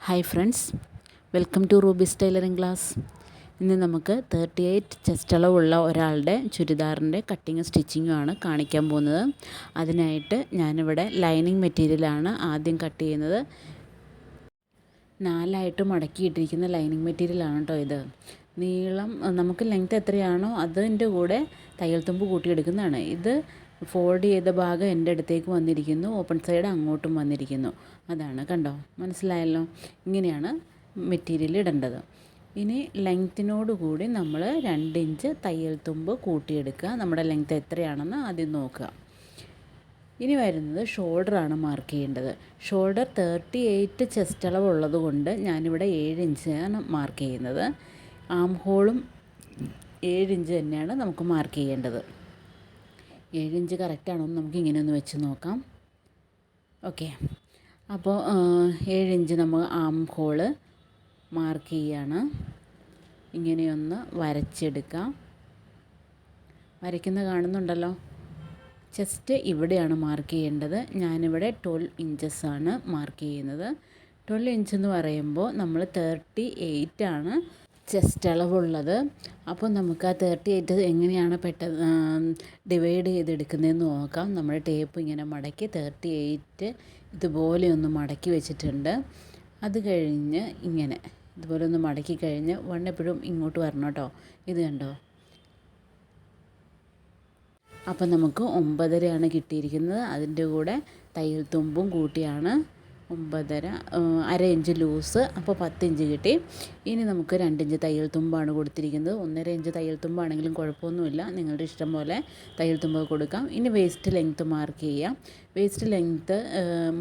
Hi friends, welcome to Ruby's tailoring class. ഇന്ന് നമുക്ക് 38 chest അളവുള്ള ഒരാളുടെ ചുരിദാറിൻ്റെ കട്ടിങ് സ്റ്റിച്ചിങ്ങും ആണ് കാണിക്കാൻ പോകുന്നത്. അതിനായിട്ട് ഞാനിവിടെ ലൈനിങ് മെറ്റീരിയലാണ് ആദ്യം കട്ട് ചെയ്യുന്നത്. 4 മടക്കിയിട്ടിരിക്കുന്ന ലൈനിങ് മെറ്റീരിയലാണ് കേട്ടോ ഇത്. നീളം നമുക്ക് ലെങ്ത് എത്രയാണോ അതിൻ്റെ കൂടെ തയ്യൽ തുമ്പ് കൂട്ടിയെടുക്കുന്നതാണ്. ഇത് ഫോൾഡ് ചെയ്ത ഭാഗം എൻ്റെ അടുത്തേക്ക് വന്നിരിക്കുന്നു, ഓപ്പൺ സൈഡ് അങ്ങോട്ടും വന്നിരിക്കുന്നു. അതാണ്, കണ്ടോ, മനസ്സിലായല്ലോ. ഇങ്ങനെയാണ് മെറ്റീരിയൽ ഇടേണ്ടത്. ഇനി ലെങ്ത്തിനോട് കൂടി നമ്മൾ 2 ഇഞ്ച് തയ്യൽ തുമ്പ് കൂട്ടിയെടുക്കുക. നമ്മുടെ ലെങ്ത്ത് എത്രയാണെന്ന് ആദ്യം നോക്കുക. ഇനി വരുന്നത് ഷോൾഡറാണ് മാർക്ക് ചെയ്യേണ്ടത്. ഷോൾഡർ 38 ചെസ്റ്റ് അളവുള്ളത് കൊണ്ട് ഞാനിവിടെ 7 ഇഞ്ചാണ് മാർക്ക് ചെയ്യുന്നത്. ആം ഹോളും 7 ഇഞ്ച് തന്നെയാണ് നമുക്ക് മാർക്ക് ചെയ്യേണ്ടത്. 7 ഇഞ്ച് കറക്റ്റാണോ എന്ന് നമുക്ക് ഇങ്ങനെ ഒന്ന് വെച്ച് നോക്കാം. ഓക്കെ, അപ്പോൾ 7 ഇഞ്ച് നമ്മൾ ആം ഹോള് മാർക്ക് ചെയ്യാണ്. ഇങ്ങനെയൊന്ന് വരച്ചെടുക്കാം. വരയ്ക്കുന്ന കാണുന്നുണ്ടല്ലോ. ചെസ്റ്റ് ഇവിടെയാണ് മാർക്ക് ചെയ്യേണ്ടത്. ഞാനിവിടെ 12 ഇഞ്ചസാണ് മാർക്ക് ചെയ്യുന്നത്. 12 ഇഞ്ച് എന്ന് പറയുമ്പോൾ നമ്മൾ 38 ആണ് ചെസ്റ്റ് അളവുള്ളത്. അപ്പോൾ നമുക്ക് ആ 38 എങ്ങനെയാണ് പെട്ടെന്ന് ഡിവൈഡ് ചെയ്തെടുക്കുന്നതെന്ന് നോക്കാം. നമ്മുടെ ടേപ്പ് ഇങ്ങനെ മടക്കി 38 ഇതുപോലെ ഒന്ന് മടക്കി വെച്ചിട്ടുണ്ട്. അത് കഴിഞ്ഞ് ഇങ്ങനെ ഇതുപോലെ ഒന്ന് മടക്കി കഴിഞ്ഞ് എപ്പോഴും ഇങ്ങോട്ട് വരണം കേട്ടോ. ഇത് കണ്ടോ. അപ്പം നമുക്ക് 9.5 കിട്ടിയിരിക്കുന്നത്. അതിൻ്റെ കൂടെ തയ്യൽ തുമ്പും കൂട്ടിയാണ് 9.5, അര ഇഞ്ച് ലൂസ്, അപ്പോൾ 10 ഇഞ്ച് കിട്ടി. ഇനി നമുക്ക് 2 ഇഞ്ച് തയ്യൽ തുമ്പാണ് കൊടുത്തിരിക്കുന്നത്. 1.5 ഇഞ്ച് തയ്യൽ തുമ്പാണെങ്കിലും കുഴപ്പമൊന്നുമില്ല, നിങ്ങളുടെ ഇഷ്ടം പോലെ തയ്യൽ തുമ്പ് കൊടുക്കാം. ഇനി വേസ്റ്റ് ലെങ്ത്ത് മാർക്ക് ചെയ്യാം. വേസ്റ്റ് ലെങ്ത്ത്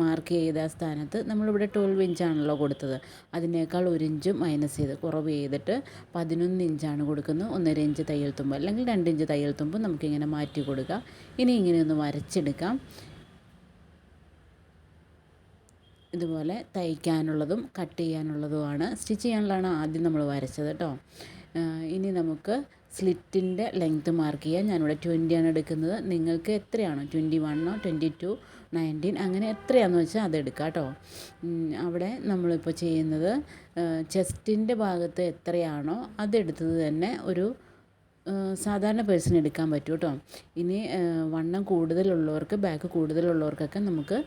മാർക്ക് ചെയ്ത സ്ഥാനത്ത് നമ്മളിവിടെ 12 ഇഞ്ചാണല്ലോ കൊടുത്തത്. അതിനേക്കാൾ 1 ഇഞ്ച് മൈനസ് ചെയ്ത് കുറവ് ചെയ്തിട്ട് 11 ഇഞ്ചാണ് കൊടുക്കുന്നത്. 1.5 ഇഞ്ച് തയ്യൽ തുമ്പ് അല്ലെങ്കിൽ 2 ഇഞ്ച് തയ്യൽ തുമ്പ് നമുക്കിങ്ങനെ മാറ്റി കൊടുക്കാം. ഇനി ഇങ്ങനെയൊന്ന് വരച്ചെടുക്കാം. ഇതുപോലെ തയ്ക്കാനുള്ളതും കട്ട് ചെയ്യാനുള്ളതുമാണ്. സ്റ്റിച്ച് ചെയ്യാനുള്ളതാണ് ആദ്യം നമ്മൾ വരച്ചത് കേട്ടോ. ഇനി നമുക്ക് സ്ലിറ്റിൻ്റെ ലെങ്ത്ത് മാർക്ക് ചെയ്യാം. ഞാനിവിടെ 20 ആണ് എടുക്കുന്നത്. നിങ്ങൾക്ക് എത്രയാണോ, 21, 22, 19 അങ്ങനെ എത്രയാണെന്ന് വെച്ചാൽ അത് എടുക്കാം കേട്ടോ. അവിടെ നമ്മളിപ്പോൾ ചെയ്യുന്നത് ചെസ്റ്റിൻ്റെ ഭാഗത്ത് എത്രയാണോ അതെടുത്തത് തന്നെ ഒരു സാധാരണ പേഴ്സൺ എടുക്കാൻ പറ്റും കേട്ടോ. ഇനി വണ്ണം കൂടുതലുള്ളവർക്ക്, ബാക്ക് കൂടുതലുള്ളവർക്കൊക്കെ നമുക്ക്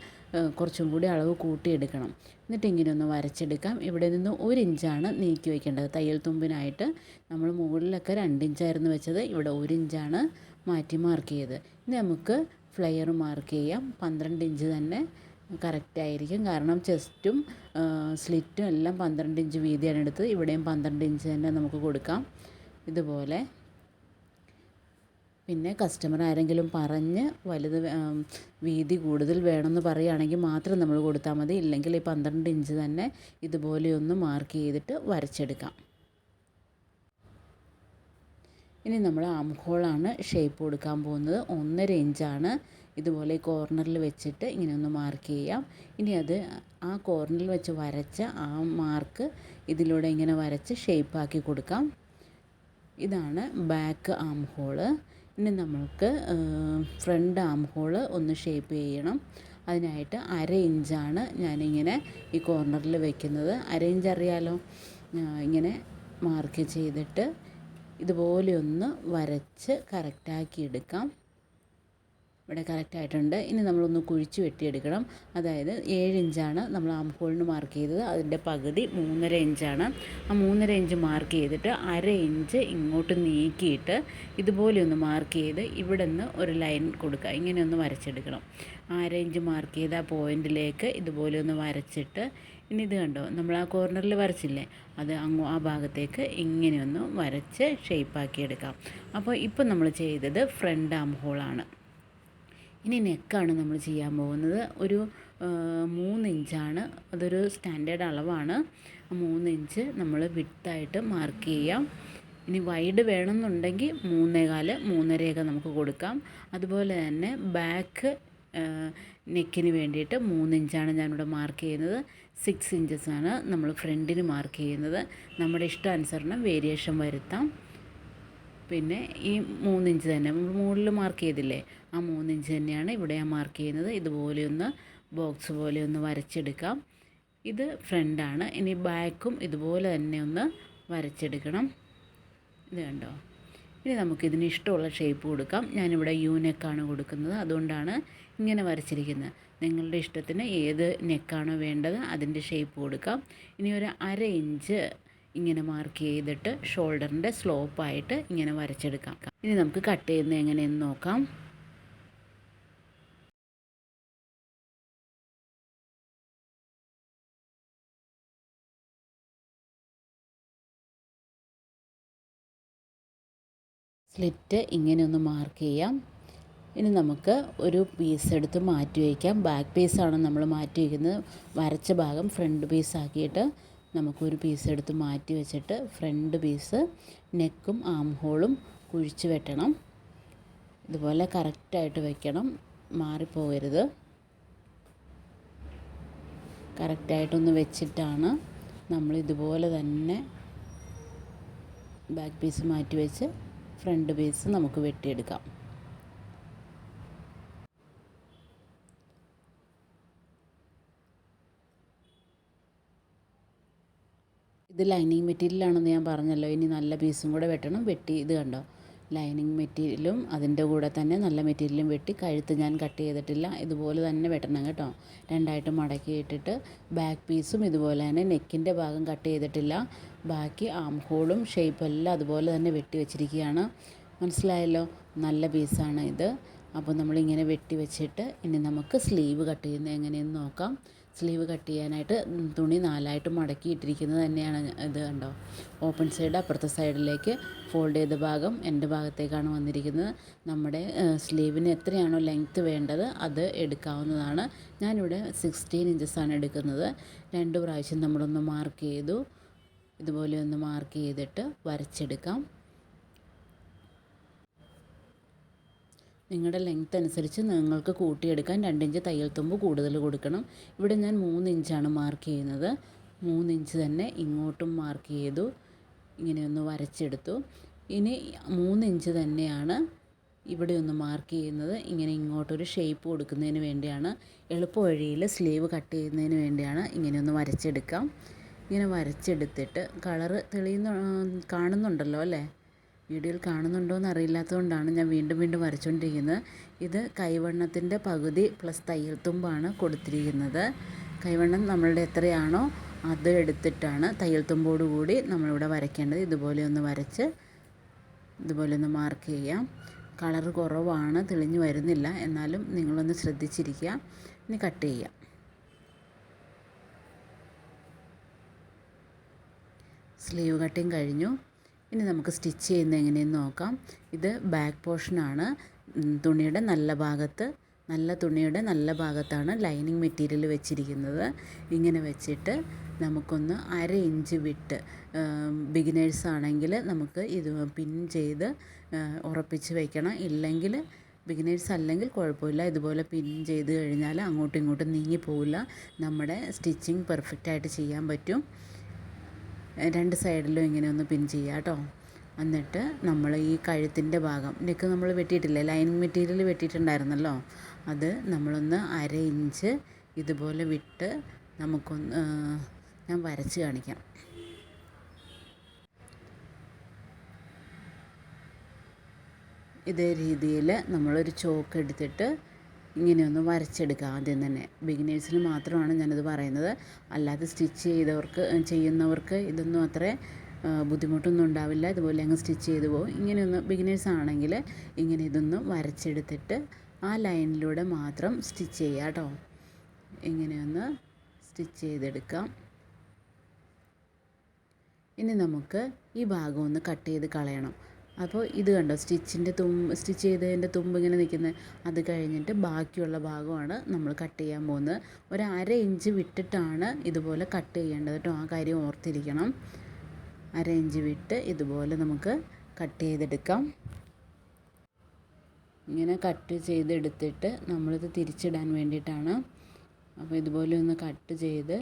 കുറച്ചും കൂടി അളവ് കൂട്ടിയെടുക്കണം. എന്നിട്ട് ഇങ്ങനെ ഒന്ന് വരച്ചെടുക്കാം. ഇവിടെ നിന്ന് 1 ഇഞ്ചാണ് നീക്കി വയ്ക്കേണ്ടത്. തയ്യൽ തുമ്പിനായിട്ട് നമ്മൾ മുകളിലൊക്കെ 2 ഇഞ്ചായിരുന്നു വെച്ചത്, ഇവിടെ 1 ഇഞ്ചാണ് മാറ്റി മാർക്ക് ചെയ്ത്. ഇനി നമുക്ക് ഫ്ലെയർ മാർക്ക് ചെയ്യാം. 12 ഇഞ്ച് തന്നെ കറക്റ്റായിരിക്കും. കാരണം ചെസ്റ്റും സ്ലിറ്റും എല്ലാം 12 ഇഞ്ച് വീതിയാണ് എടുത്തത്. ഇവിടെയും 12 ഇഞ്ച് തന്നെ നമുക്ക് കൊടുക്കാം ഇതുപോലെ. പിന്നെ കസ്റ്റമർ ആരെങ്കിലും പറഞ്ഞ് വലുത് വീതി കൂടുതൽ വേണമെന്ന് പറയുകയാണെങ്കിൽ മാത്രം നമ്മൾ കൊടുത്താൽ മതി. ഇല്ലെങ്കിൽ ഈ 12 ഇഞ്ച് തന്നെ ഇതുപോലെയൊന്ന് മാർക്ക് ചെയ്തിട്ട് വരച്ചെടുക്കാം. ഇനി നമ്മൾ ആം ഹോളാണ് ഷേപ്പ് കൊടുക്കാൻ പോകുന്നത്. 1.5 ഇഞ്ചാണ്. ഇതുപോലെ കോർണറിൽ വെച്ചിട്ട് ഇങ്ങനെ ഒന്ന് മാർക്ക് ചെയ്യാം. ഇനി അത് ആ കോർണറിൽ വെച്ച് വരച്ച ആ മാർക്ക് ഇതിലൂടെ ഇങ്ങനെ വരച്ച് ഷേപ്പാക്കി കൊടുക്കാം. ഇതാണ് ബാക്ക് ആം ഹോള്. ഇനി നമുക്ക് ഫ്രണ്ട് ആം ഹോള് ഒന്ന് ഷേപ്പ് ചെയ്യണം. അതിനായിട്ട് 1/2 ഇഞ്ചാണ് ഞാനിങ്ങനെ ഈ കോർണറിൽ വെക്കുന്നത്. 1/2 ഇഞ്ച് അറിയാലോ. ഇങ്ങനെ മാർക്ക് ചെയ്തിട്ട് ഇതുപോലെ ഒന്ന് വരച്ച് കറക്റ്റാക്കി എടുക്കാം. ഇവിടെ കറക്റ്റായിട്ടുണ്ട്. ഇനി നമ്മളൊന്ന് കുഴിച്ച് വെട്ടിയെടുക്കണം. അതായത് 7 ഇഞ്ചാണ് നമ്മൾ ആം ഹോളിന് മാർക്ക് ചെയ്തത്. അതിൻ്റെ പകുതി 3.5 ഇഞ്ചാണ്. ആ 3.5 ഇഞ്ച് മാർക്ക് ചെയ്തിട്ട് 1/2 ഇഞ്ച് ഇങ്ങോട്ട് നീക്കിയിട്ട് ഇതുപോലെ ഒന്ന് മാർക്ക് ചെയ്ത് ഇവിടെ നിന്ന് ഒരു ലൈൻ കൊടുക്കുക. ഇങ്ങനെ ഒന്ന് വരച്ചെടുക്കണം. 1/2 ഇഞ്ച് മാർക്ക് ചെയ്ത ആ പോയിൻറ്റിലേക്ക് ഇതുപോലെ ഒന്ന് വരച്ചിട്ട് ഇനി ഇത് കണ്ടോ, നമ്മൾ ആ കോർണറിൽ വരച്ചില്ലേ, അത് ആ ഭാഗത്തേക്ക് ഇങ്ങനെയൊന്ന് വരച്ച് ഷേപ്പാക്കി എടുക്കാം. അപ്പോൾ ഇപ്പോൾ നമ്മൾ ചെയ്തത് ഫ്രണ്ട് ആം ഹോളാണ്. ഇനി നെക്കാണ് നമ്മൾ ചെയ്യാൻ പോകുന്നത്. ഒരു 3 ഇഞ്ചാണ്. അതൊരു സ്റ്റാൻഡേർഡ് അളവാണ്. 3 ഇഞ്ച് നമ്മൾ വിഡ്ത്തായിട്ട് മാർക്ക് ചെയ്യാം. ഇനി വൈഡ് വേണമെന്നുണ്ടെങ്കിൽ 3.25, 3.5 നമുക്ക് കൊടുക്കാം. അതുപോലെ തന്നെ ബാക്ക് നെക്കിന് വേണ്ടിയിട്ട് 3 ഇഞ്ചാണ് ഞാനിവിടെ മാർക്ക് ചെയ്യുന്നത്. 6 ഇഞ്ചസാണ് നമ്മൾ ഫ്രണ്ടിന് മാർക്ക് ചെയ്യുന്നത്. നമ്മുടെ ഇഷ്ടാനുസരണം വേരിയേഷൻ വരുത്താം. പിന്നെ ഈ 3 ഇഞ്ച് തന്നെ മുകളിൽ മാർക്ക് ചെയ്തില്ലേ, ആ 3 ഇഞ്ച് തന്നെയാണ് ഇവിടെ ഞാൻ മാർക്ക് ചെയ്യുന്നത്. ഇതുപോലെ ഒന്ന് ബോക്സ് പോലെ ഒന്ന് വരച്ചെടുക്കാം. ഇത് ഫ്രണ്ടാണ്. ഇനി ബാക്കും ഇതുപോലെ തന്നെ ഒന്ന് വരച്ചെടുക്കണം. ഇത് കണ്ടോ. ഇനി നമുക്കിതിന് ഇഷ്ടമുള്ള ഷേപ്പ് കൊടുക്കാം. ഞാനിവിടെ യു നെക്കാണ് കൊടുക്കുന്നത്, അതുകൊണ്ടാണ് ഇങ്ങനെ വരച്ചിരിക്കുന്നത്. നിങ്ങളുടെ ഇഷ്ടത്തിന് ഏത് നെക്കാണോ വേണ്ടത് അതിൻ്റെ ഷേപ്പ് കൊടുക്കാം. ഇനി ഒരു 1/2 ഇഞ്ച് ഇങ്ങനെ മാർക്ക് ചെയ്തിട്ട് ഷോൾഡറിൻ്റെ സ്ലോപ്പായിട്ട് ഇങ്ങനെ വരച്ചെടുക്കാം. ഇനി നമുക്ക് കട്ട് ചെയ്യുന്നത് എങ്ങനെയെന്ന് നോക്കാം. സ്ലിറ്റ് ഇങ്ങനെ ഒന്ന് മാർക്ക് ചെയ്യാം. ഇനി നമുക്ക് ഒരു പീസ് എടുത്ത് മാറ്റി വയ്ക്കാം. ബാക്ക് പീസാണ് നമ്മൾ മാറ്റി വയ്ക്കുന്നത്. വരച്ച ഭാഗം ഫ്രണ്ട് പീസാക്കിയിട്ട് നമുക്കൊരു പീസ് എടുത്ത് മാറ്റി വെച്ചിട്ട് ഫ്രണ്ട് പീസ് നെക്കും ആം ഹോളും കുഴിച്ച് വെട്ടണം. ഇതുപോലെ കറക്റ്റായിട്ട് വെക്കണം, മാറിപ്പോകരുത്. കറക്റ്റായിട്ടൊന്ന് വെച്ചിട്ടാണ് നമ്മൾ ഇതുപോലെ തന്നെ ബാക്ക് പീസ് മാറ്റി വെച്ച് ഫ്രണ്ട് പീസ് നമുക്ക് വെട്ടിയെടുക്കാം. ഇത് ലൈനിങ് മെറ്റീരിയലാണെന്ന് ഞാൻ പറഞ്ഞല്ലോ. ഇനി നല്ല പീസും കൂടെ വെട്ടണം. വെട്ടി ഇത് കണ്ടോ, ലൈനിങ് മെറ്റീരിയലും അതിൻ്റെ കൂടെ തന്നെ നല്ല മെറ്റീരിയലും വെട്ടി. കഴുത്ത് ഞാൻ കട്ട് ചെയ്തിട്ടില്ല, ഇതുപോലെ തന്നെ വെട്ടണം കേട്ടോ. രണ്ടായിട്ട് മടക്കി ഇട്ടിട്ട് ബാക്ക് പീസും ഇതുപോലെ തന്നെ നെക്കിൻ്റെ ഭാഗം കട്ട് ചെയ്തിട്ടില്ല. ബാക്കി ആം ഹോളും ഷേപ്പും എല്ലാം അതുപോലെ തന്നെ വെട്ടി വെച്ചിരിക്കുകയാണ്. മനസ്സിലായല്ലോ, നല്ല പീസാണ് ഇത്. അപ്പോൾ നമ്മളിങ്ങനെ വെട്ടി വെച്ചിട്ട് ഇനി നമുക്ക് സ്ലീവ് കട്ട് ചെയ്യുന്നത് എങ്ങനെയെന്ന് നോക്കാം. സ്ലീവ് കട്ട് ചെയ്യാനായിട്ട് തുണി 4ആയിട്ട് മടക്കി ഇട്ടിരിക്കുന്നത് തന്നെയാണ്. ഇത് കണ്ടോ, ഓപ്പൺ സൈഡ് അപ്പുറത്തെ സൈഡിലേക്ക് ഫോൾഡ് ചെയ്ത ഭാഗം എൻ്റെ ഭാഗത്തേക്കാണ് വന്നിരിക്കുന്നത്. നമ്മുടെ സ്ലീവിന് എത്രയാണോ ലെങ്ത്ത് വേണ്ടത് അത് എടുക്കാവുന്നതാണ്. ഞാനിവിടെ 16 ഇഞ്ചസാണ് എടുക്കുന്നത്. 2 പ്രാവശ്യം നമ്മളൊന്ന് മാർക്ക് ചെയ്തു. ഇതുപോലെ ഒന്ന് മാർക്ക് ചെയ്തിട്ട് വരച്ചെടുക്കാം. നിങ്ങളുടെ ലെങ്ത്ത് അനുസരിച്ച് നിങ്ങൾക്ക് കൂട്ടിയെടുക്കാൻ 2 ഇഞ്ച് തയ്യൽ തുമ്പ് കൂടുതൽ കൊടുക്കണം. ഇവിടെ ഞാൻ 3 ഇഞ്ചാണ് മാർക്ക് ചെയ്യുന്നത്. 3 ഇഞ്ച് തന്നെ ഇങ്ങോട്ടും മാർക്ക് ചെയ്തു, ഇങ്ങനെയൊന്ന് വരച്ചെടുത്തു. ഇനി 3 ഇഞ്ച് തന്നെയാണ് ഇവിടെ ഒന്ന് മാർക്ക് ചെയ്യുന്നത്. ഇങ്ങനെ ഇങ്ങോട്ടൊരു ഷേപ്പ് കൊടുക്കുന്നതിന് വേണ്ടിയാണ്, എളുപ്പ വഴിയിൽ സ്ലീവ് കട്ട് ചെയ്യുന്നതിന് വേണ്ടിയാണ്. ഇങ്ങനെയൊന്ന് വരച്ചെടുക്കാം. ഇങ്ങനെ വരച്ചെടുത്തിട്ട് കളറ് കാണുന്നുണ്ടല്ലോ അല്ലേ? വീഡിയോയിൽ കാണുന്നുണ്ടോ എന്ന് അറിയില്ലാത്തതുകൊണ്ടാണ് ഞാൻ വീണ്ടും വീണ്ടും വരച്ചുകൊണ്ടിരിക്കുന്നത്. ഇത് കൈവണ്ണത്തിൻ്റെ പകുതി പ്ലസ് തയ്യൽ തുമ്പാണ് കൊടുത്തിരിക്കുന്നത്. കൈവണ്ണം നമ്മളുടെ എത്രയാണോ അത് എടുത്തിട്ടാണ് തയ്യൽ തുമ്പോട് കൂടി നമ്മളിവിടെ വരയ്ക്കേണ്ടത്. ഇതുപോലെ ഒന്ന് വരച്ച് ഇതുപോലെ ഒന്ന് മാർക്ക് ചെയ്യാം. കളറ് കുറവാണ്, തെളിഞ്ഞു വരുന്നില്ല, എന്നാലും നിങ്ങളൊന്ന് ശ്രദ്ധിച്ചിരിക്കുക. ഇനി കട്ട് ചെയ്യാം. സ്ലീവ് കട്ടിങ് കഴിഞ്ഞു. ഇനി നമുക്ക് സ്റ്റിച്ച് ചെയ്യുന്നത് എങ്ങനെയെന്ന് നോക്കാം. ഇത് ബാക്ക് പോർഷനാണ്. തുണിയുടെ നല്ല ഭാഗത്താണ് ലൈനിങ് മെറ്റീരിയൽ വെച്ചിരിക്കുന്നത്. ഇങ്ങനെ വെച്ചിട്ട് നമുക്കൊന്ന് 1/2 ഇഞ്ച് വിട്ട്, ബിഗിനേഴ്സ് ആണെങ്കിൽ നമുക്ക് ഇത് പിൻ ചെയ്ത് ഉറപ്പിച്ച് വയ്ക്കണം. ഇല്ലെങ്കിൽ ബിഗിനേഴ്സ് അല്ലെങ്കിൽ കുഴപ്പമില്ല, ഇതുപോലെ പിൻ ചെയ്ത് കഴിഞ്ഞാൽ അങ്ങോട്ടും ഇങ്ങോട്ടും നീങ്ങിപ്പോവില്ല. നമ്മുടെ സ്റ്റിച്ചിങ് പെർഫെക്റ്റായിട്ട് ചെയ്യാൻ പറ്റും. 2 സൈഡിലും ഇങ്ങനെ ഒന്ന് പിൻ ചെയ്യുക കേട്ടോ. എന്നിട്ട് നമ്മൾ ഈ കഴുത്തിൻ്റെ ഭാഗം നെക്ക് നമ്മൾ വെട്ടിയിട്ടില്ലേ, ലൈനിങ് മെറ്റീരിയൽ വെട്ടിയിട്ടുണ്ടായിരുന്നല്ലോ, അത് നമ്മളൊന്ന് 1/2 ഇഞ്ച് ഇതുപോലെ വിട്ട് നമുക്കൊന്ന് ഞാൻ വരച്ച് കാണിക്കാം. ഇതേ രീതിയിൽ നമ്മളൊരു ചോക്ക് എടുത്തിട്ട് ഇങ്ങനെയൊന്ന് വരച്ചെടുക്കുക. ആദ്യം തന്നെ ബിഗിനേഴ്സിന് മാത്രമാണ് ഞാനിത് പറയുന്നത്. അല്ലാതെ സ്റ്റിച്ച് ചെയ്യുന്നവർക്ക് ഇതൊന്നും അത്ര ബുദ്ധിമുട്ടൊന്നും ഉണ്ടാവില്ല. ഇതുപോലെ അങ്ങ് സ്റ്റിച്ച് ചെയ്ത് പോകും. ഇങ്ങനെയൊന്ന് ബിഗിനേഴ്സ് ആണെങ്കിൽ ഇങ്ങനെ ഇതൊന്ന് വരച്ചെടുത്തിട്ട് ആ ലൈനിലൂടെ മാത്രം സ്റ്റിച്ച് ചെയ്യുക കേട്ടോ. ഇങ്ങനെയൊന്ന് സ്റ്റിച്ച് ചെയ്തെടുക്കാം. ഇനി നമുക്ക് ഈ ഭാഗം ഒന്ന് കട്ട് ചെയ്ത് കളയണം. അപ്പോൾ ഇത് കണ്ടോ, സ്റ്റിച്ച് ചെയ്തതിൻ്റെ തുമ്പ് ഇങ്ങനെ നിൽക്കുന്നത്. അത് കഴിഞ്ഞിട്ട് ബാക്കിയുള്ള ഭാഗമാണ് നമ്മൾ കട്ട് ചെയ്യാൻ പോകുന്നത്. 1/2 ഇഞ്ച് വിട്ടിട്ടാണ് ഇതുപോലെ കട്ട് ചെയ്യേണ്ടത് കേട്ടോ. ആ കാര്യം ഓർത്തിരിക്കണം. 1/2 ഇഞ്ച് വിട്ട് ഇതുപോലെ നമുക്ക് കട്ട് ചെയ്തെടുക്കാം. ഇങ്ങനെ കട്ട് ചെയ്തെടുത്തിട്ട് നമ്മളിത് തിരിച്ചിടാൻ വേണ്ടിയിട്ടാണ്. അപ്പോൾ ഇതുപോലെ ഒന്ന് കട്ട് ചെയ്ത്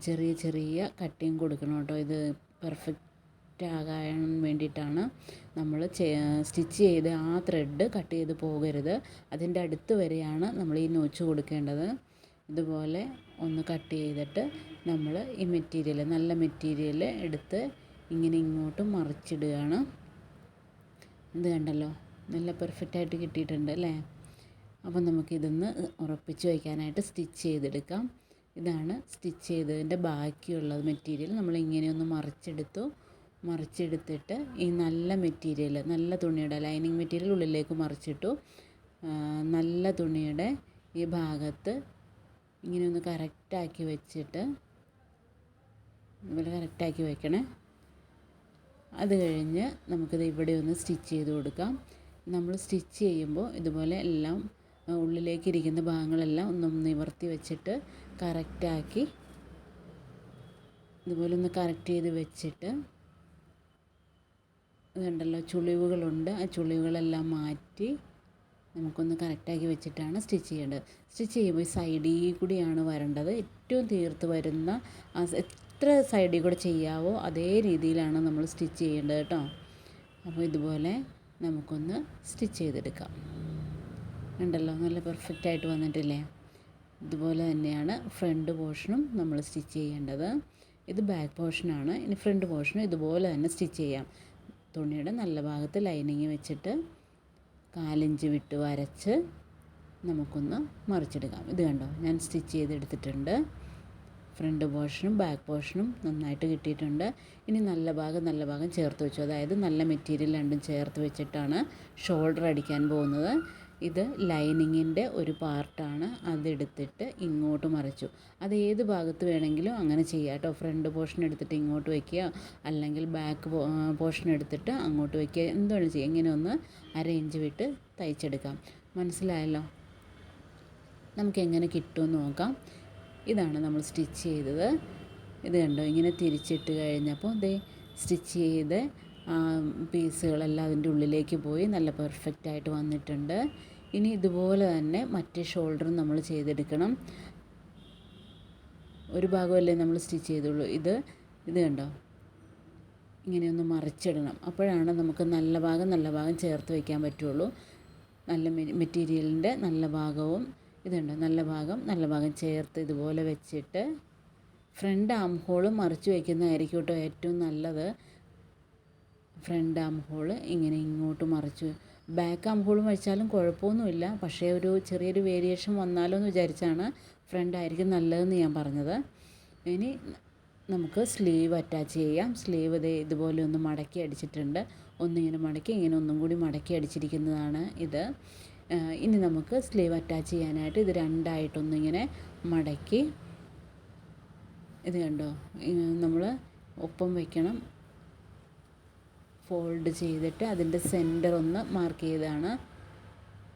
ചെറിയ ചെറിയ കട്ടിങ് കൊടുക്കണം കേട്ടോ. ഇത് പെർഫെക്റ്റ് ആകാൻ വേണ്ടിയിട്ടാണ്. നമ്മൾ സ്റ്റിച്ച് ചെയ്ത് ആ ത്രെഡ് കട്ട് ചെയ്ത് പോകരുത്. അതിൻ്റെ അടുത്ത് വരെയാണ് നമ്മൾ ഈ നോച്ച് കൊടുക്കേണ്ടത്. ഇതുപോലെ ഒന്ന് കട്ട് ചെയ്തിട്ട് നമ്മൾ ഈ മെറ്റീരിയൽ, നല്ല മെറ്റീരിയൽ എടുത്ത് ഇങ്ങനെ ഇങ്ങോട്ട് മറിച്ചിടുകയാണ്. ഇത് കണ്ടല്ലോ, നല്ല പെർഫെക്റ്റായിട്ട് കിട്ടിയിട്ടുണ്ട് അല്ലേ. അപ്പം നമുക്കിതൊന്ന് ഉറപ്പിച്ച് വയ്ക്കാനായിട്ട് സ്റ്റിച്ച് ചെയ്തെടുക്കാം. ഇതാണ് സ്റ്റിച്ച് ചെയ്തതിൻ്റെ ബാക്കിയുള്ള മെറ്റീരിയൽ. നമ്മളിങ്ങനെയൊന്ന് മറിച്ചെടുത്തിട്ട് ഈ നല്ല മെറ്റീരിയൽ, നല്ല തുണിയുടെ ലൈനിങ് മെറ്റീരിയൽ ഉള്ളിലേക്ക് മറിച്ചിട്ടു. നല്ല തുണിയുടെ ഈ ഭാഗത്ത് ഇങ്ങനെയൊന്ന് കറക്റ്റാക്കി വെച്ചിട്ട്, ഇതുപോലെ കറക്റ്റാക്കി വെക്കണേ. അത് കഴിഞ്ഞ് നമുക്കിത് ഇവിടെ ഒന്ന് സ്റ്റിച്ച് ചെയ്ത് കൊടുക്കാം. നമ്മൾ സ്റ്റിച്ച് ചെയ്യുമ്പോൾ ഇതുപോലെ എല്ലാം ഉള്ളിലേക്ക് ഇരിക്കുന്ന ഭാഗങ്ങളെല്ലാം ഒന്ന് നിവർത്തി വെച്ചിട്ട് കറക്റ്റാക്കി, ഇതുപോലെ ഒന്ന് കറക്റ്റ് ചെയ്ത് വെച്ചിട്ട്, ഇതുണ്ടല്ലോ ചുളിവുകളുണ്ട്, ആ ചുളിവുകളെല്ലാം മാറ്റി നമുക്കൊന്ന് കറക്റ്റാക്കി വെച്ചിട്ടാണ് സ്റ്റിച്ച് ചെയ്യേണ്ടത്. സ്റ്റിച്ച് ചെയ്യുമ്പോൾ ഈ സൈഡിൽ കൂടിയാണ് വരേണ്ടത്. ഏറ്റവും തീർത്ത് വരുന്ന എത്ര സൈഡിൽ കൂടെ ചെയ്യാവോ അതേ രീതിയിലാണ് നമ്മൾ സ്റ്റിച്ച് ചെയ്യേണ്ടത് കേട്ടോ. അപ്പോൾ ഇതുപോലെ നമുക്കൊന്ന് സ്റ്റിച്ച് ചെയ്തെടുക്കാം. ഉണ്ടല്ലോ, നല്ല പെർഫെക്റ്റായിട്ട് വന്നിട്ടില്ലേ. ഇതുപോലെ തന്നെയാണ് ഫ്രണ്ട് പോർഷനും നമ്മൾ സ്റ്റിച്ച് ചെയ്യേണ്ടത്. ഇത് ബാക്ക് പോർഷനാണ്. ഇനി ഫ്രണ്ട് പോർഷനും ഇതുപോലെ തന്നെ സ്റ്റിച്ച് ചെയ്യാം. തുണിയുടെ നല്ല ഭാഗത്ത് ലൈനിങ് വെച്ചിട്ട് 4 ഇഞ്ച് വിട്ട് വരച്ച് നമുക്കൊന്ന് മറിച്ചെടുക്കാം. ഇത് കണ്ടോ, ഞാൻ സ്റ്റിച്ച് ചെയ്തെടുത്തിട്ടുണ്ട്. ഫ്രണ്ട് പോർഷനും ബാക്ക് പോർഷനും നന്നായിട്ട് കിട്ടിയിട്ടുണ്ട്. ഇനി നല്ല ഭാഗം ചേർത്ത് വെച്ചു. അതായത് നല്ല മെറ്റീരിയൽ രണ്ടും ചേർത്ത് വെച്ചിട്ടാണ് ഷോൾഡർ അടിക്കാൻ പോകുന്നത്. ഇത് ലൈനിങ്ങിൻ്റെ ഒരു പാർട്ടാണ്. അതെടുത്തിട്ട് ഇങ്ങോട്ട് മറിച്ചു. അത് ഏത് ഭാഗത്ത് വേണമെങ്കിലും അങ്ങനെ ചെയ്യാം കേട്ടോ. ഫ്രണ്ട് പോർഷൻ എടുത്തിട്ട് ഇങ്ങോട്ട് വയ്ക്കുക, അല്ലെങ്കിൽ ബാക്ക് പോർഷൻ എടുത്തിട്ട് അങ്ങോട്ട് വയ്ക്കുക, എന്താണ് ചെയ്യുക. ഇങ്ങനെ ഒന്ന് 1/2 ഇഞ്ച് വിട്ട് തയ്ച്ചെടുക്കാം. മനസ്സിലായല്ലോ. നമുക്കെങ്ങനെ കിട്ടുമെന്ന് നോക്കാം. ഇതാണ് നമ്മൾ സ്റ്റിച്ച് ചെയ്തത്. ഇത് കണ്ടോ, ഇങ്ങനെ തിരിച്ചിട്ട് കഴിഞ്ഞപ്പോൾ ദേ സ്റ്റിച്ച് ചെയ്ത് പീസുകളെല്ലാം അതിൻ്റെ ഉള്ളിലേക്ക് പോയി നല്ല പെർഫെക്റ്റായിട്ട് വന്നിട്ടുണ്ട്. ഇനി ഇതുപോലെ തന്നെ മറ്റേ ഷോൾഡറും നമ്മൾ ചെയ്തെടുക്കണം. ഒരു ഭാഗമല്ലേ നമ്മൾ സ്റ്റിച്ച് ചെയ്തുള്ളൂ. ഇത് കണ്ടോ, ഇങ്ങനെയൊന്ന് മറിച്ചിടണം. അപ്പോഴാണ് നമുക്ക് നല്ല ഭാഗം ചേർത്ത് വയ്ക്കാൻ പറ്റുള്ളൂ. നല്ല മെറ്റീരിയലിൻ്റെ നല്ല ഭാഗവും ഇതുണ്ടോ, നല്ല ഭാഗം ചേർത്ത് ഇതുപോലെ വെച്ചിട്ട് ഫ്രണ്ട് ആം ഹോൾ മറിച്ച് വയ്ക്കുന്നതായിരിക്കും കേട്ടോ ഏറ്റവും നല്ലത്. ഫ്രണ്ട് ആം ഹോൾ ഇങ്ങനെ ഇങ്ങോട്ട് മറിച്ച്, ബാക്ക് ആം ഹോളും വെച്ചാലും കുഴപ്പമൊന്നുമില്ല. പക്ഷേ ഒരു ചെറിയൊരു വേരിയേഷൻ വന്നാലോ എന്ന് വിചാരിച്ചാണ് ഫ്രണ്ട് ആയിരിക്കും നല്ലതെന്ന് ഞാൻ പറഞ്ഞത്. ഇനി നമുക്ക് സ്ലീവ് അറ്റാച്ച് ചെയ്യാം. സ്ലീവ് ഇതുപോലെ ഒന്ന് മടക്കി അടിച്ചിട്ടുണ്ട്. ഒന്നിങ്ങനെ മടക്കി, ഇങ്ങനെ ഒന്നും കൂടി മടക്കി അടിച്ചിരിക്കുന്നതാണ് ഇത്. ഇനി നമുക്ക് സ്ലീവ് അറ്റാച്ച് ചെയ്യാനായിട്ട് ഇത് രണ്ടായിട്ടൊന്നിങ്ങനെ മടക്കി, ഇത് കണ്ടോ, നമ്മൾ ഒപ്പം വയ്ക്കണം. ഫോൾഡ് ചെയ്തിട്ട് അതിൻ്റെ സെൻറ്റർ ഒന്ന് മാർക്ക് ചെയ്തതാണ്.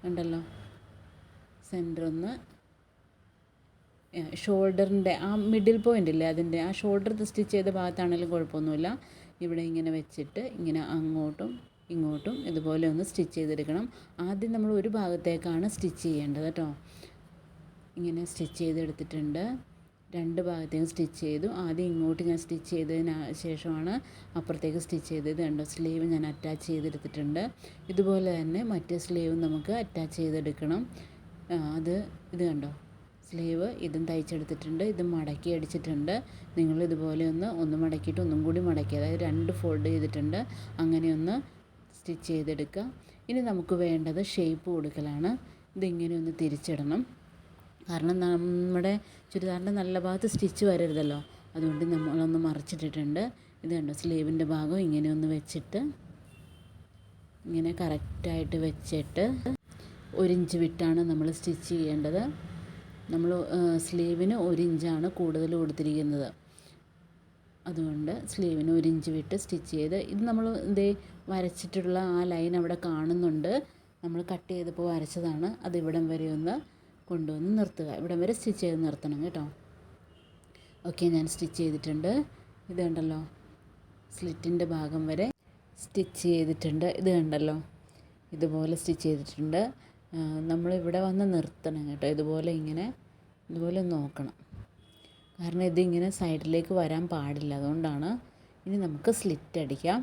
കണ്ടല്ലോ, സെൻറ്റർ ഒന്ന് ഷോൾഡറിൻ്റെ ആ മിഡിൽ പോയിൻ്റ് ഇല്ലേ, അതിൻ്റെ ആ ഷോൾഡർ സ്റ്റിച്ച് ചെയ്ത ഭാഗത്താണെങ്കിലും കുഴപ്പമൊന്നുമില്ല. ഇവിടെ ഇങ്ങനെ വെച്ചിട്ട് ഇങ്ങനെ അങ്ങോട്ടും ഇങ്ങോട്ടും ഇതുപോലെ ഒന്ന് സ്റ്റിച്ച് ചെയ്തെടുക്കണം. ആദ്യം നമ്മൾ ഒരു ഭാഗത്തേക്കാണ് സ്റ്റിച്ച് ചെയ്യേണ്ടത് കേട്ടോ. ഇങ്ങനെ സ്റ്റിച്ച് ചെയ്തെടുത്തിട്ടുണ്ട്. 2 ഭാഗത്തേക്കും സ്റ്റിച്ച് ചെയ്തു. ആദ്യം ഇങ്ങോട്ട് ഞാൻ സ്റ്റിച്ച് ചെയ്തതിന് ശേഷമാണ് അപ്പുറത്തേക്ക് സ്റ്റിച്ച് ചെയ്തത്. കണ്ടോ, സ്ലീവ് ഞാൻ അറ്റാച്ച് ചെയ്തെടുത്തിട്ടുണ്ട്. ഇതുപോലെ തന്നെ മറ്റേ സ്ലീവും നമുക്ക് അറ്റാച്ച് ചെയ്തെടുക്കണം. ഇത് കണ്ടോ, സ്ലീവ് ഇതും തയ്ച്ചെടുത്തിട്ടുണ്ട്. ഇത് മടക്കി അടിച്ചിട്ടുണ്ട്. നിങ്ങൾ ഇതുപോലെ ഒന്ന് മടക്കിയിട്ട് ഒന്നും കൂടി മടക്കി, അതായത് 2 ഫോൾഡ് ചെയ്തിട്ടുണ്ട്. അങ്ങനെയൊന്ന് സ്റ്റിച്ച് ചെയ്തെടുക്കുക. ഇനി നമുക്ക് വേണ്ടത് ഷേപ്പ് കൊടുക്കലാണ്. ഇതിങ്ങനെ ഒന്ന് തിരിച്ചിടണം. കാരണം നമ്മുടെ ചുരിദാറിൻ്റെ നല്ല ഭാഗത്ത് സ്റ്റിച്ച് വരരുതല്ലോ, അതുകൊണ്ട് നമ്മളൊന്ന് മറിച്ചിട്ടിട്ടുണ്ട്. ഇത് കണ്ടോ, സ്ലീവിൻ്റെ ഭാഗം ഇങ്ങനെ ഒന്ന് വെച്ചിട്ട് ഇങ്ങനെ കറക്റ്റായിട്ട് വെച്ചിട്ട് 1 ഇഞ്ച് വിട്ടാണ് നമ്മൾ സ്റ്റിച്ച് ചെയ്യേണ്ടത്. നമ്മൾ സ്ലീവിന് 1 ഇഞ്ചാണ് കൂടുതൽ കൊടുത്തിരിക്കുന്നത്. അതുകൊണ്ട് സ്ലീവിന് 1 ഇഞ്ച് വിട്ട് സ്റ്റിച്ച് ചെയ്ത്, ഇത് നമ്മൾ വരച്ചിട്ടുള്ള ആ ലൈൻ അവിടെ കാണുന്നുണ്ട്. നമ്മൾ കട്ട് ചെയ്തപ്പോൾ വരച്ചതാണ്. അത് ഇവിടം വരെ ഒന്ന് കൊണ്ടുവന്ന് നിർത്തുക. ഇവിടം വരെ സ്റ്റിച്ച് ചെയ്ത് നിർത്തണം കേട്ടോ. ഓക്കെ, ഞാൻ സ്റ്റിച്ച് ചെയ്തിട്ടുണ്ട്. ഇത് കണ്ടല്ലോ, സ്ലിറ്റിൻ്റെ ഭാഗം വരെ സ്റ്റിച്ച് ചെയ്തിട്ടുണ്ട്. ഇത് കണ്ടല്ലോ, ഇതുപോലെ സ്റ്റിച്ച് ചെയ്തിട്ടുണ്ട്. നമ്മളിവിടെ വന്ന് നിർത്തണം കേട്ടോ. ഇതുപോലെ നോക്കണം. കാരണം ഇതിങ്ങനെ സൈഡിലേക്ക് വരാൻ പാടില്ല, അതുകൊണ്ടാണ്. ഇനി നമുക്ക് സ്ലിറ്റ് അടിക്കാം.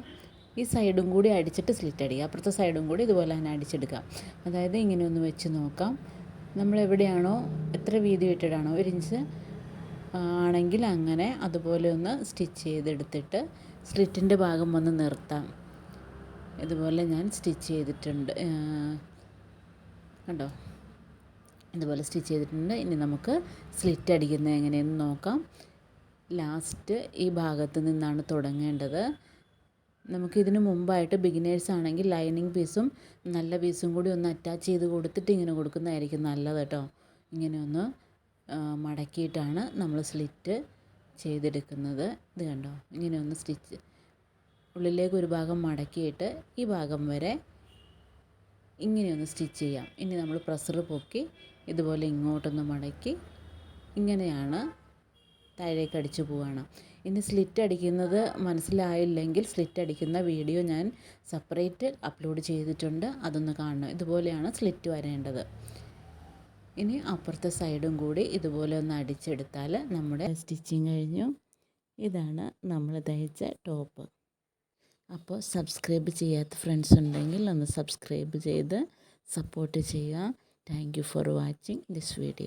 ഈ സൈഡും കൂടി അടിച്ചിട്ട് സ്ലിറ്റ് അടിക്കുക. അപ്പുറത്തെ സൈഡും കൂടി ഇതുപോലെ തന്നെ അടിച്ചെടുക്കാം. അതായത് ഇങ്ങനെ ഒന്ന് വെച്ച് നോക്കാം. നമ്മളെവിടെയാണോ എത്ര വീതി ഇട്ടിട്ടാണോ 1 ഇഞ്ച് ആണെങ്കിൽ അങ്ങനെ അതുപോലെ ഒന്ന് സ്റ്റിച്ച് ചെയ്തെടുത്തിട്ട് സ്ലിറ്റിൻ്റെ ഭാഗം വന്ന് നിർത്താം. ഇതുപോലെ ഞാൻ സ്റ്റിച്ച് ചെയ്തിട്ടുണ്ട്. കണ്ടോ, ഇതുപോലെ സ്റ്റിച്ച് ചെയ്തിട്ടുണ്ട്. ഇനി നമുക്ക് സ്ലിറ്റ് അടിക്കുന്നത് എങ്ങനെയെന്ന് നോക്കാം. ലാസ്റ്റ് ഈ ഭാഗത്ത് നിന്നാണ് തുടങ്ങേണ്ടത്. നമുക്കിതിന് മുമ്പായിട്ട് ബിഗിനേഴ്സ് ആണെങ്കിൽ ലൈനിങ് പീസും നല്ല പീസും കൂടി ഒന്ന് അറ്റാച്ച് ചെയ്ത് കൊടുത്തിട്ട് ഇങ്ങനെ കൊടുക്കുന്നതായിരിക്കും നല്ലത് കേട്ടോ. ഇങ്ങനെ ഒന്ന് മടക്കിയിട്ടാണ് നമ്മൾ സ്ലിറ്റ് ചെയ്തെടുക്കുന്നത്. ഇത് കണ്ടോ, ഇങ്ങനെ ഒന്ന് സ്റ്റിച്ച് ഉള്ളിലേക്ക് ഒരു ഭാഗം മടക്കിയിട്ട് ഈ ഭാഗം വരെ ഇങ്ങനെയൊന്ന് സ്റ്റിച്ച് ചെയ്യാം. ഇനി നമ്മൾ പ്രസ്സർ പൊക്കി ഇതുപോലെ ഇങ്ങോട്ടൊന്ന് മടക്കി ഇങ്ങനെയാണ് താഴേക്ക് അടിച്ചു പോവുകയാണ്. ഇനി സ്ലിറ്റ് അടിക്കുന്നത് മനസ്സിലായില്ലെങ്കിൽ സ്ലിറ്റ് അടിക്കുന്ന വീഡിയോ ഞാൻ സെപ്പറേറ്റ് അപ്ലോഡ് ചെയ്തിട്ടുണ്ട്, അതൊന്ന് കാണണം. ഇതുപോലെയാണ് സ്ലിറ്റ് വരേണ്ടത്. ഇനി അപ്പുറത്തെ സൈഡും കൂടി ഇതുപോലെ ഒന്ന് അടിച്ചെടുത്താൽ നമ്മുടെ സ്റ്റിച്ചിങ് കഴിഞ്ഞു. ഇതാണ് നമ്മൾ തയ്ച്ച ടോപ്പ്. അപ്പോൾ സബ്സ്ക്രൈബ് ചെയ്യാത്ത ഫ്രണ്ട്സ് ഉണ്ടെങ്കിൽ ഒന്ന് സബ്സ്ക്രൈബ് ചെയ്ത് സപ്പോർട്ട് ചെയ്യുക. Thank you for watching this video.